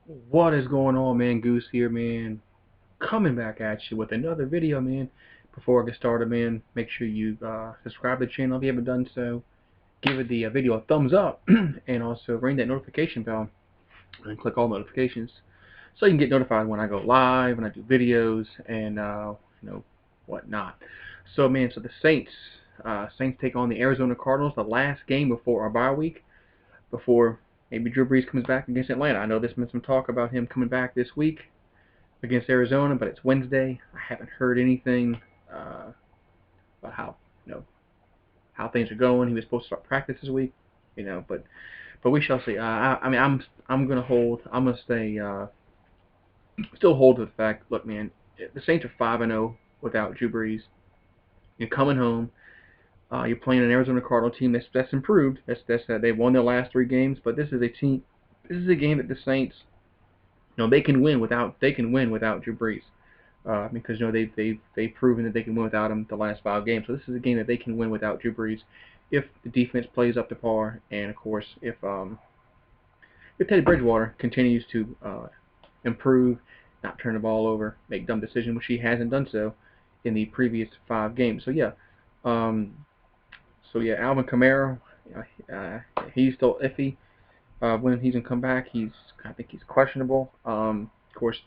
What is going on, man? Goose here, man. Coming back at you with another video, man. Before I get started, man, make sure you subscribe to the channel if you haven't done so. Give the video a thumbs up, and also ring that notification bell and click all notifications so you can get notified when I go live, when I do videos, and whatnot. So, man, the Saints take on the Arizona Cardinals, the last game before our bye week, before maybe Drew Brees comes back against Atlanta. I know there's been some talk about him coming back this week against Arizona, but it's Wednesday. I haven't heard anything about how things are going. He was supposed to start practice this week, but we shall see. I'm gonna stay still hold to the fact. Look, man, the Saints are 5-0 without Drew Brees. You're coming home. You're playing an Arizona Cardinal team that's improved. They've won their last 3 games, but this is a team. This is a game that the Saints, they can win without Drew Brees. Because they've proven that they can win without him the last 5 games. So this is a game that they can win without Drew Brees if the defense plays up to par, and of course if Teddy Bridgewater continues to improve, not turn the ball over, make dumb decisions, which he hasn't done so in the previous 5 games. Alvin Kamara, he's still iffy. When he's gonna come back, I think he's questionable. Of course,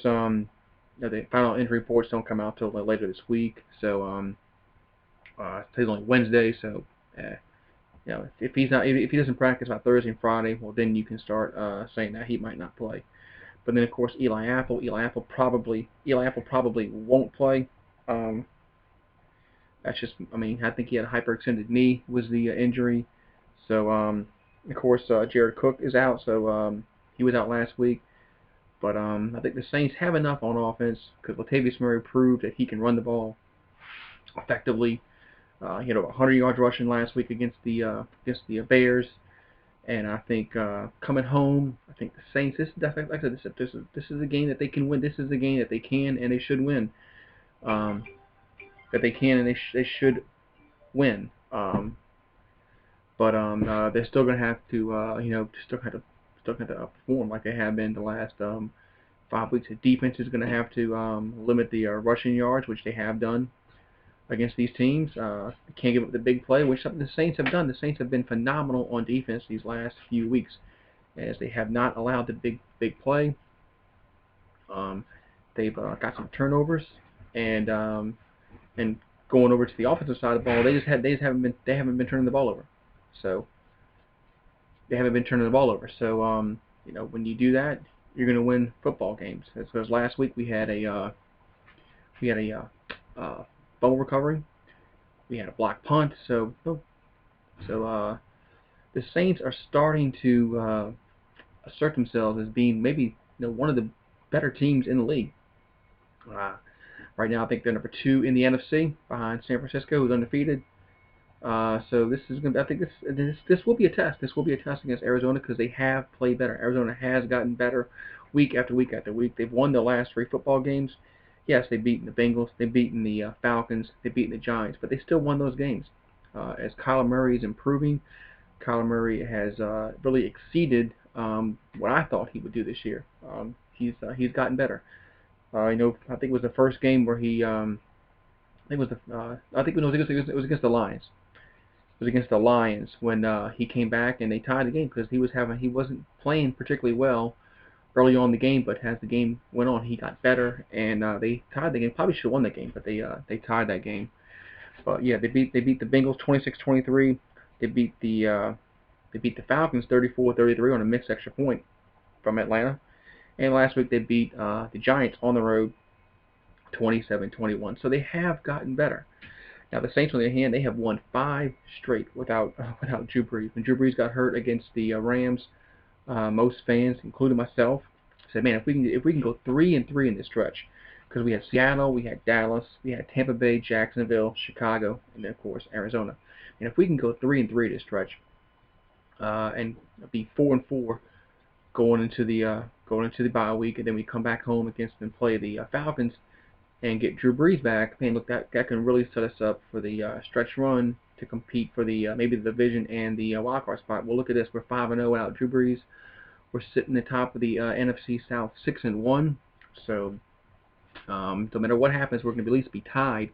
the final injury reports don't come out till later this week. So today's only Wednesday. So if he doesn't practice by Thursday and Friday, well then you can start saying that he might not play. But then of course Eli Apple probably won't play. That's just, I think he had a hyperextended knee was the injury. So of course Jared Cook is out. So he was out last week. But I think the Saints have enough on offense because Latavius Murray proved that he can run the ball effectively. He had over 100 yards rushing last week against the Bears, and I think coming home, I think the Saints. This is definitely, like I said, this is a game that they can win. This is a game that they can and they should win. That they can and they should win. But they're still going to have to still have to perform like they have been the last 5 weeks. The defense is going to have to limit the rushing yards, which they have done against these teams. They can't give up the big play, which the Saints have done. The Saints have been phenomenal on defense these last few weeks, as they have not allowed the big play. They've got some turnovers, and going over to the offensive side of the ball, they haven't been turning the ball over. So they haven't been turning the ball over. So when you do that, you're going to win football games. Because last week we had a fumble recovery, we had a block punt. So the Saints are starting to assert themselves as being maybe one of the better teams in the league. Right now, I think they're number 2 in the NFC behind San Francisco, who's undefeated. So this is going to. I think this will be a test. This will be a test against Arizona because they have played better. Arizona has gotten better week after week after week. They've won their last 3 football games. Yes, they've beaten the Bengals, they've beaten the Falcons, they've beaten the Giants, but they still won those games. As Kyler Murray is improving, Kyler Murray has really exceeded what I thought he would do this year. He's gotten better. I think it was the first game where he. I think it was against the Lions. It was against the Lions when he came back and they tied the game because he wasn't playing particularly well early on in the game, but as the game went on, he got better and they tied the game. Probably should have won that game, but they tied that game. But yeah, they beat the Bengals 26-23. They beat the Falcons 34-33 on a missed extra point from Atlanta. And last week they beat the Giants on the road 27-21. So they have gotten better. Now the Saints, on the other hand, they have won 5 straight without Drew Brees. When Drew Brees got hurt against the Rams, most fans, including myself, said, "Man, if we can go 3-3 in this stretch, because we had Seattle, we had Dallas, we had Tampa Bay, Jacksonville, Chicago, and then of course Arizona, and if we can go 3-3 this stretch, and be 4-4 going into the bye week, and then we come back home against and play the Falcons." And get Drew Brees back, man, look, that can really set us up for the stretch run to compete for the maybe the division and the wild card spot. Well, look at this, we're 5-0 without Drew Brees. We're sitting at the top of the NFC South 6-1. So no matter what happens, we're going to at least be tied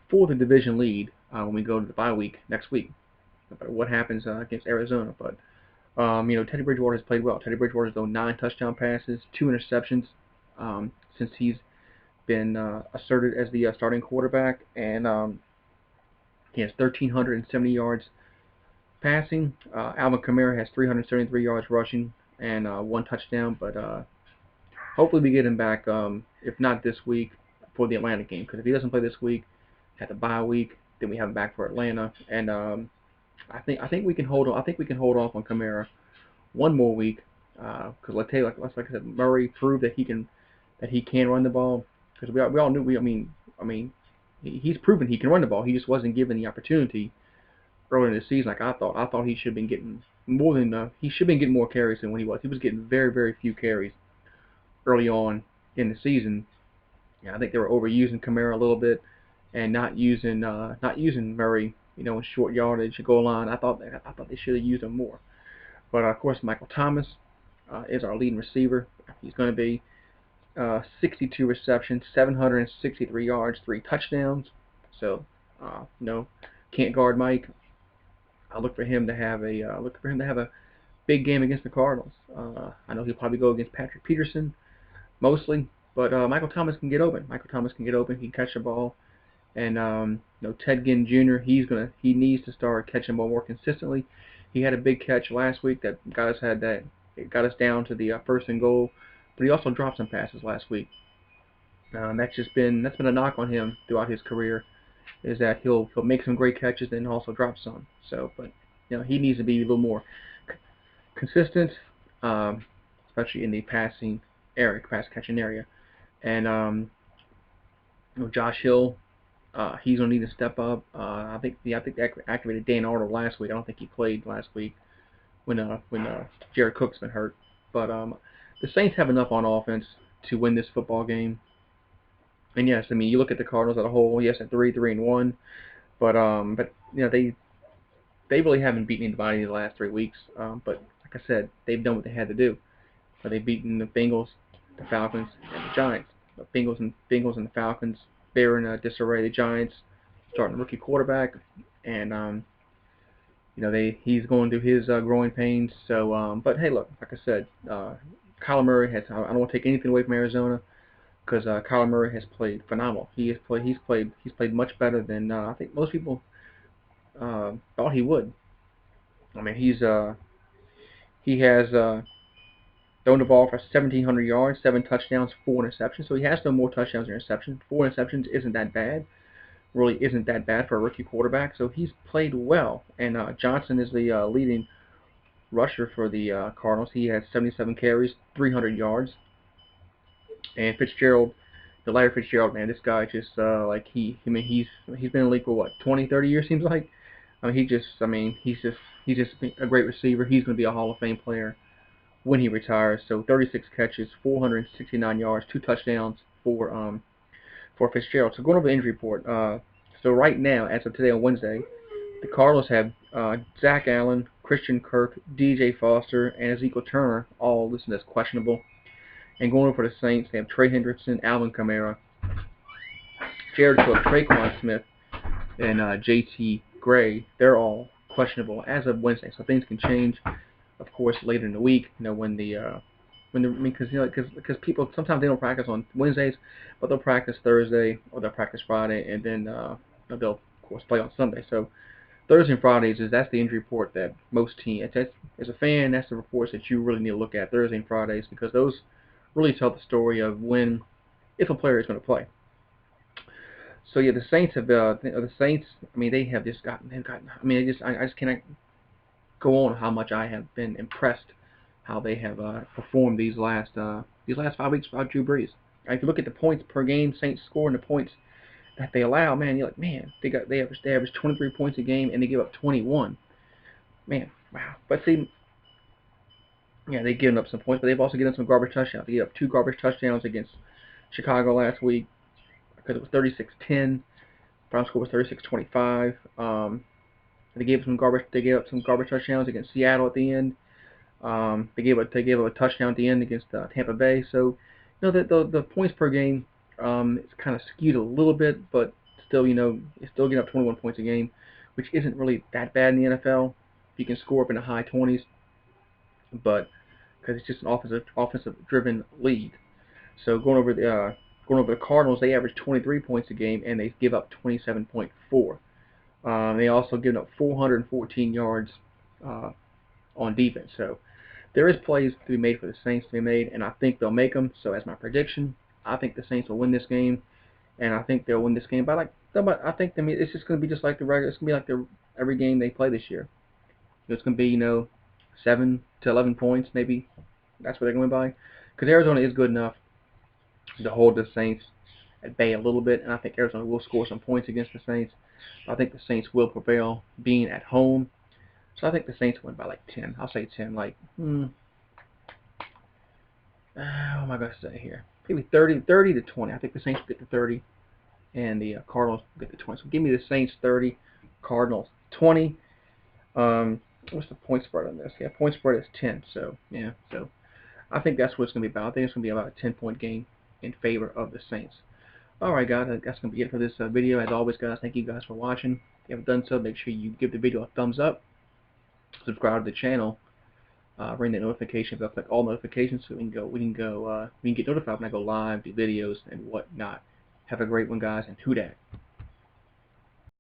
for the division lead when we go to the bye week next week. No matter what happens against Arizona, but Teddy Bridgewater has played well. Teddy Bridgewater has thrown 9 touchdown passes, 2 interceptions since he's been asserted as the starting quarterback, and he has 1,370 yards passing. Alvin Kamara has 373 yards rushing and 1 touchdown, but hopefully we get him back, if not this week, for the Atlanta game. Because if he doesn't play this week, at the bye week, then we have him back for Atlanta, and I think we can hold on. I think we can hold off on Kamara one more week, because like I said, Murray proved that he can run the ball. Because we all knew he's proven he can run the ball. He just wasn't given the opportunity earlier in the season. Like I thought he should have been getting more than he should have been getting more carries than when he was. He was getting very very few carries early on in the season. Yeah, I think they were overusing Kamara a little bit and not using Murray. In short yardage, goal line. I thought they should have used him more. But of course, Michael Thomas is our leading receiver. He's going to be 62 receptions, 763 yards, 3 touchdowns. So, can't guard Mike. I look for him to have a big game against the Cardinals. I know he'll probably go against Patrick Peterson mostly, but Michael Thomas can get open. Michael Thomas can get open. He can catch the ball, and Ted Ginn Jr. He needs to start catching the ball more consistently. He had a big catch last week that got us down to the first and goal, but he also dropped some passes last week. That's been a knock on him throughout his career, is that he'll make some great catches and also drop some. So, but he needs to be a little more consistent, especially in the pass catching area. And Josh Hill, he's gonna need to step up. I think they activated Dan Arnold last week. I don't think he played last week when Jared Cook's been hurt. But the Saints have enough on offense to win this football game. And yes, you look at the Cardinals as a whole. Yes, at 3-1, but they really haven't beaten anybody in the last 3 weeks. But like I said, they've done what they had to do. They've beaten the Bengals, the Falcons, and the Giants. The Bengals and the Falcons, they're in disarray. The Giants starting a rookie quarterback, and he's going through his growing pains. So, but hey, look, like I said, Kyler Murray has. I don't want to take anything away from Arizona, because Kyler Murray has played phenomenal. He's played much better than I think most people thought he would. He has thrown the ball for 1,700 yards, 7 touchdowns, 4 interceptions. So he has thrown more touchdowns than interceptions. 4 interceptions isn't that bad. Really isn't that bad for a rookie quarterback. So he's played well. And Johnson is the leading rusher for the Cardinals. He has 77 carries, 300 yards. And Larry Fitzgerald, man, this guy just he's been in the league for what, 20, 30 years seems like. He's just a great receiver. He's going to be a Hall of Fame player when he retires. So 36 catches, 469 yards, 2 touchdowns for Fitzgerald. So going over the injury report. So right now, as of today on Wednesday, the Cardinals have Zach Allen, Christian Kirk, DJ Foster, and Ezekiel Turner all listed as questionable. And going over for the Saints, they have Trey Hendrickson, Alvin Kamara, Jared Cook, Traquan Smith, and J.T. Gray. They're all questionable as of Wednesday. So things can change, of course, later in the week. Because people sometimes they don't practice on Wednesdays, but they'll practice Thursday or they'll practice Friday, and then they'll of course play on Sunday. So Thursday and Fridays that's the injury report that most teams. As a fan, that's the reports that you really need to look at, Thursday and Fridays, because those really tell the story of if a player is going to play. So yeah, the Saints have they have just gotten. I just cannot go on how much I have been impressed how they have performed these last 5 weeks without Drew Brees. If you look at the points per game Saints score and the points that they allow, man, you're like, man, they average 23 points a game and they give up 21. Man, wow. But see, yeah, they've given up some points, but they've also given up some garbage touchdowns. They gave up 2 garbage touchdowns against Chicago last week because it was 36-10. Final score was 36-25. They gave up some garbage touchdowns against Seattle at the end. They gave up a touchdown at the end against Tampa Bay. So, the points per game it's kind of skewed a little bit, but still, it's still getting up 21 points a game, which isn't really that bad in the NFL. You can score up in the high 20s, but because it's just an offensive driven league. So going over the Cardinals, they average 23 points a game and they give up 27.4. They also give up 414 yards uh, on defense. So there is plays to be made for the Saints to be made, and I think they'll make them. So as my prediction, I think the Saints will win this game, and I think they'll win this game by I think it's just going to be just like the regular. It's going to be like every game they play this year. It's going to be 7 to 11 points maybe. That's what they're going to win by. Because Arizona is good enough to hold the Saints at bay a little bit, and I think Arizona will score some points against the Saints. I think the Saints will prevail, being at home. So I think the Saints win by like 10. I'll say 10. What am I going to say here? Maybe 30 to 20. I think the Saints will get to 30, and the Cardinals will get to 20. So give me the Saints 30, Cardinals 20. What's the point spread on this? Yeah, point spread is 10. So yeah, so I think that's what it's going to be about. I think it's going to be about a 10-point game in favor of the Saints. Alright guys, that's going to be it for this video. As always guys, thank you guys for watching. If you haven't done so, make sure you give the video a thumbs up, subscribe to the channel, ring that notification bell, click all notifications so we can get notified when I go live, do videos and whatnot. Have a great one guys, and who dat?